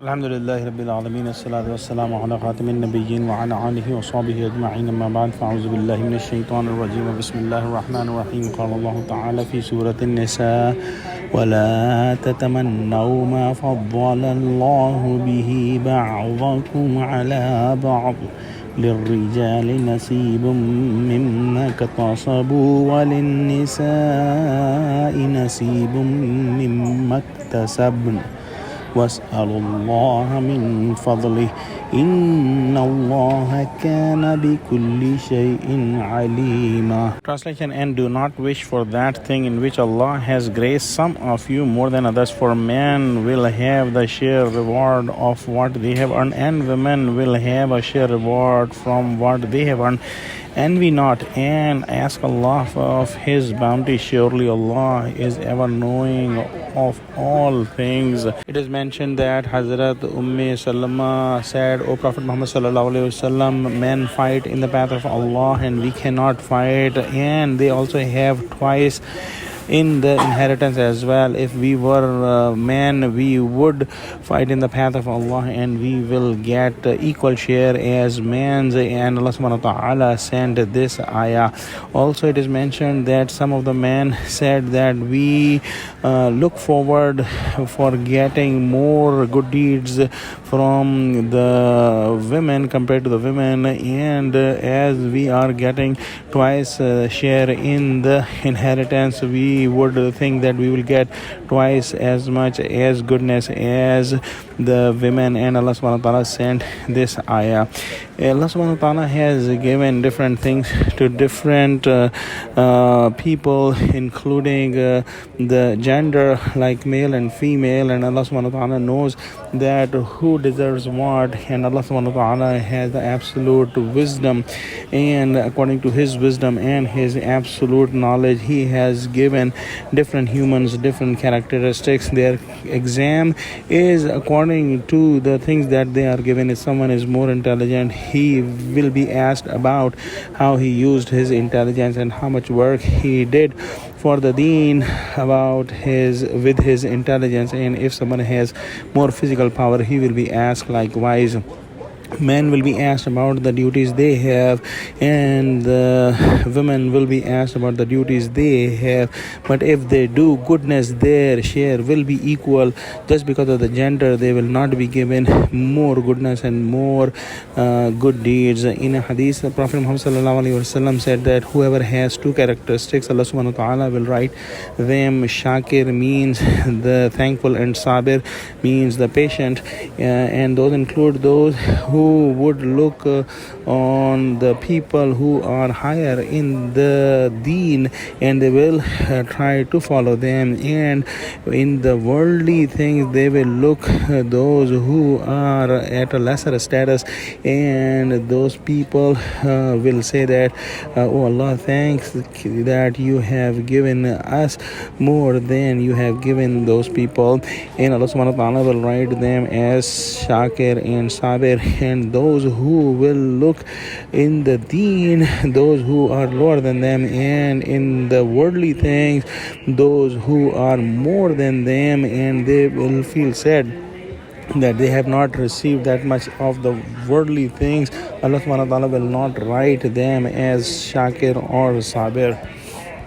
Alhamdulillahi Rabbil Alameen, as-salatu was-salamu ala khatamin nabiyyin wa ala alihi wa sahbihi ajma'in, amma ba'd, fa'auzu billahi minash shaitanir rajim, wa bismillahir rahmanir rahim. Qala Allah ta'ala fi Surah An-Nisa, wa la tatamannaw ma faddala Allahu bihi ba'dakum ala ba'd. للرجال نصيب مما اكتسبوا وللنساء نصيب مما اكتسبن واسألوا الله من فضله إن الله كان بكل شيء عليما. Translation: and do not wish for that thing in which Allah has graced some of you more than others, for men will have the share reward of what they have earned, and women will have a share reward from what they have earned. Envy not and ask Allah of His bounty. Surely Allah is ever knowing of all things. It is mentioned that Hazrat Salama said, O Prophet Muhammad sallallahu alaihi wasallam, men fight in the path of Allah and we cannot fight, and they also have twice in the inheritance as well. If we were men, we would fight in the path of Allah and we will get equal share as men. And Allah subhanahu wa ta'ala sent this ayah. Also it is mentioned that some of the men said that we look forward for getting more good deeds from the women compared to the women, and as we are getting twice share in the inheritance, we would think that we will get twice as much as goodness as the women. And Allah subhanahu wa ta'ala sent this ayah. Allah subhanahu wa ta'ala has given different things to different people, including the gender, like male and female, and Allah subhanahu wa ta'ala knows that who deserves what, and Allah subhanahu wa ta'ala has the absolute wisdom, and according to His wisdom and His absolute knowledge, He has given different humans different characteristics. Their exam is according to the things that they are given. If someone is more intelligent, he will be asked about how he used his intelligence and how much work he did for the deen with his intelligence. And if someone has more physical power, he will be asked likewise. Men will be asked about the duties they have, and the women will be asked about the duties they have. But if they do goodness, their share will be equal. Just because of the gender, they will not be given more goodness and more good deeds. In a hadith, the Prophet Muhammad sallallahu alaihi wasallam said that whoever has two characteristics, Allah subhanahu wa ta'ala will write them. Shakir means the thankful, and Sabir means the patient, and those include those who would look on the people who are higher in the deen, and they will try to follow them. And in the worldly things, they will look those who are at a lesser status, and those people will say that, oh Allah, thanks that you have given us more than you have given those people. And Allah subhanahu wa ta'ala will write them as Shakir and Sabir. And those who will look in the deen, those who are lower than them, and in the worldly things, those who are more than them, and they will feel sad that they have not received that much of the worldly things. Allah subhanahu wa ta'ala will not write them as Shakir or Sabir.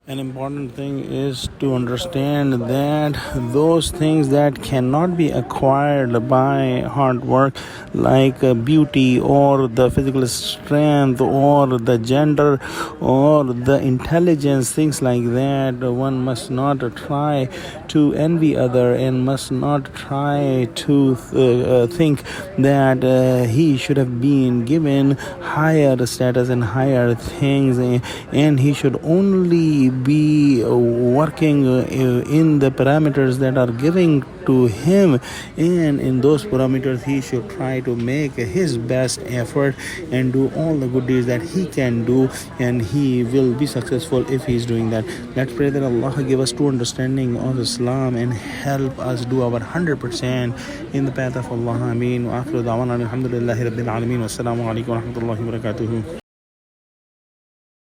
An important thing is to understand that those things that cannot be acquired by hard work, like beauty or the physical strength or the gender or the intelligence, things like that, one must not try to envy other, and must not try to think that he should have been given higher status and higher things, and he should only be working in the parameters that are giving to him, and in those parameters he should try to make his best effort and do all the good deeds that he can do, and he will be successful if he is doing that. Let's pray that Allah give us true understanding of Islam and help us do our 100% in the path of Allah. Ameen. Wa akhiru da'wana alhamdulillahi rabbil alameen. Wassalamu alaikum wa rahmatullahi wa barakatuhu.